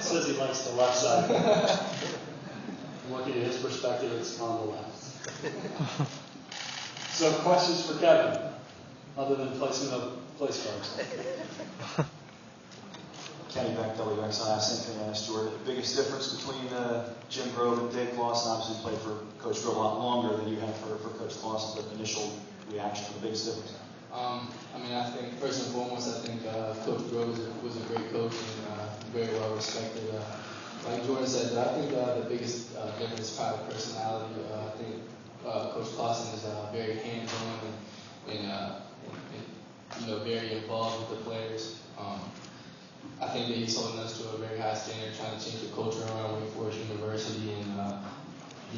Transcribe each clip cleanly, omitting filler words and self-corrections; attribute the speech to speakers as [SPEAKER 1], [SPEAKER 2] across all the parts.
[SPEAKER 1] says he likes the left side. Looking at his perspective, it's on the left. So questions for Kevin, other than placement of place cards?
[SPEAKER 2] Kenny back WXI, same thing I asked Jordan. The biggest difference between Jim Grove and Dave Clausen, obviously played for Coach Grove a lot longer than you have for Coach Clausen, but initial reaction, the biggest difference?
[SPEAKER 3] I think first and foremost, I think Coach Grove was a great coach and very well respected. Like Jordan said, I think the biggest difference is probably personality. I think Coach Clausen is very hands-on and very involved with the players. I think that he's holding us to a very high standard, trying to change the culture around Wake Forest University, and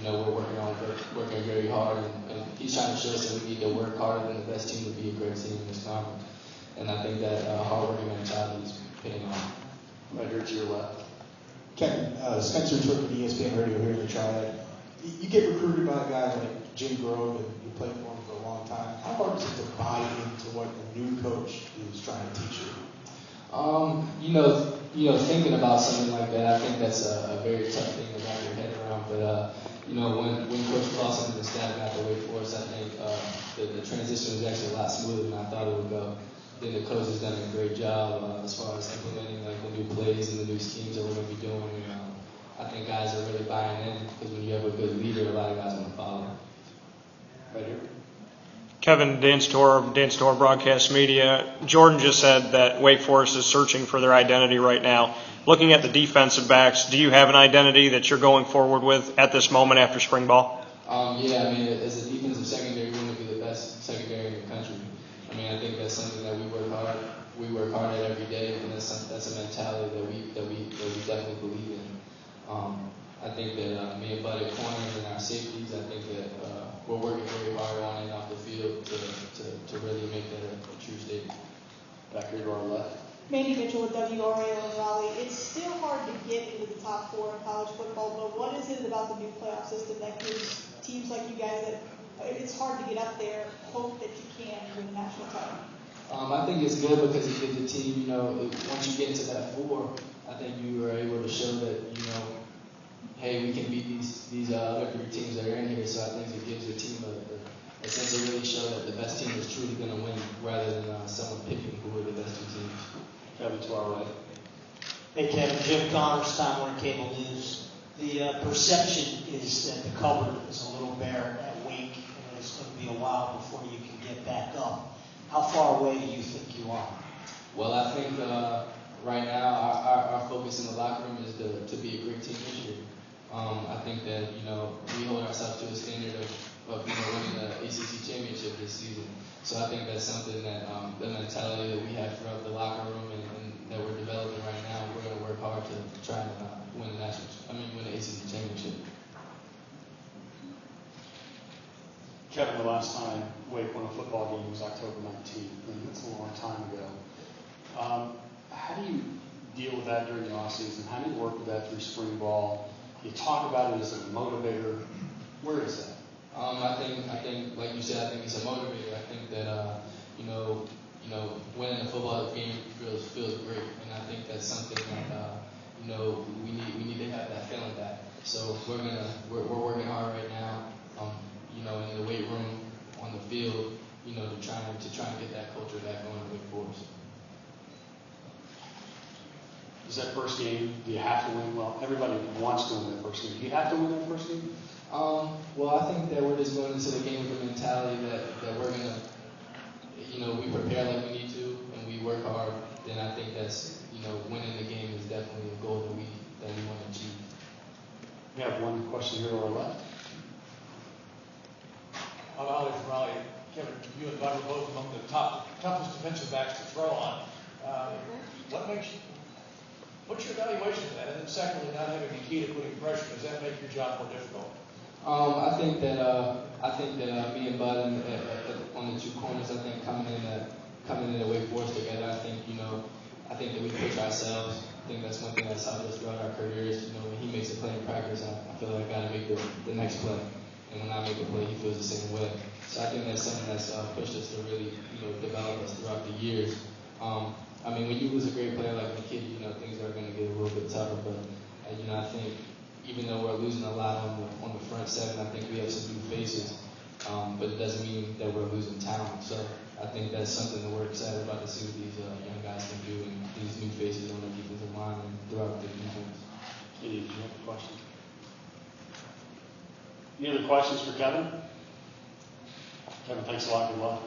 [SPEAKER 3] we're working very hard, and he's trying to show us that we need to work harder than the best team to be a great team in this conference. And I think that hard working mentality is paying off.
[SPEAKER 1] Right here to your left.
[SPEAKER 4] Kevin, Spencer Turk with ESPN Radio here in the Triad. You get recruited by a guy like Jim Grove, and you played for him for a long time. How hard is it to buy into what the new coach is trying to teach you?
[SPEAKER 3] Thinking about something like that, I think that's a very tough thing to wrap your head around. But when Coach Clausen and the staff got to Wake Forest, I think the transition was actually a lot smoother than I thought it would go. I think the coach has done a great job as far as implementing like the new plays and the new schemes that we're going to be doing. And, I think guys are really buying in, because when you have a good leader, a lot of guys want to follow.
[SPEAKER 1] Right here.
[SPEAKER 5] Kevin, Dan Store Broadcast Media. Jordan just said that Wake Forest is searching for their identity right now. Looking at the defensive backs, do you have an identity that you're going forward with at this moment after spring ball?
[SPEAKER 3] As a defensive secondary, we want to be the best secondary in the country. I think that's something that we work hard at every day, and that's a mentality that we definitely believe in. I think that me and Bud at corners and our safeties, I think that we're working very hard on and off the field to really make that a true statement.
[SPEAKER 1] Back here to our left.
[SPEAKER 6] Mandy Mitchell with WRAL in Raleigh. It's still hard to get into the top four in college football, but what is it about the new playoff system that gives teams like you guys that it's hard to get up there, hope that you can win a national title?
[SPEAKER 3] I think it's good because it gives the team, once you get into that four, I think you are able to show that, hey, we can beat these other three teams that are in here. So I think it gives the team a sense to really show that the best team is truly going to win, rather than someone picking who are the best two teams.
[SPEAKER 1] Kevin to our right.
[SPEAKER 7] Hey Kevin, Jim Connors, Time Warner Cable News. The perception is that the cupboard is a little bare at Wake, and it's going to be a while before you can get back up. How far away do you think you are?
[SPEAKER 3] Well, I think right now our focus in the locker room is to be a great team this year. I think that we hold ourselves to a standard of winning the ACC championship this season. So I think that's something that the mentality that we have throughout the locker room and that we're developing right now. We're going to work hard to try and win the ACC championship.
[SPEAKER 1] Kevin, the last time Wake won a football game was October 19th, and that's a long time ago. How do you deal with that during the offseason? How do you work with that through spring ball? You talk about it as a motivator. Where is that?
[SPEAKER 3] I think, like you said, I think it's a motivator. I think that winning a football game feels great, and I think that's something that we need to have that feeling back. So we're working hard right now, in the weight room, on the field, to try and get that culture back going in Wake Forest.
[SPEAKER 1] Is that first game, do you have to win? Well, everybody wants to win that first game. Do you have to win that first game?
[SPEAKER 3] Well, I think that we're just going into the game with the mentality that we're going to, we prepare like we need to, and we work hard. Then I think that's, winning the game is definitely a goal that we want to achieve.
[SPEAKER 1] We have one question here to our left.
[SPEAKER 8] Ollie from Raleigh. Kevin, you and Bud were both among the toughest defensive backs to throw on. What's your evaluation of that? And then secondly, not having the key to putting pressure, does that make your job more difficult?
[SPEAKER 3] I think that me and Bud on the two corners, I think coming into Wake Forest together, I think that we push ourselves. I think that's one thing that's helped us throughout our careers. When he makes a play in practice, I feel like I got to make the next play. And when I make a play, he feels the same way. So I think that's something that's pushed us to really, develop us throughout the years. When you lose a great player like McKinney, things are going to get a little bit tougher. But even though we're losing a lot on the front seven, I think we have some new faces. But it doesn't mean that we're losing talent. So I think that's something that we're excited about to see what these young guys can do and these new faces on the defensive line and throughout the defense.
[SPEAKER 1] Did you have a question? Any other questions for Kevin? Kevin, thanks a lot. Good luck.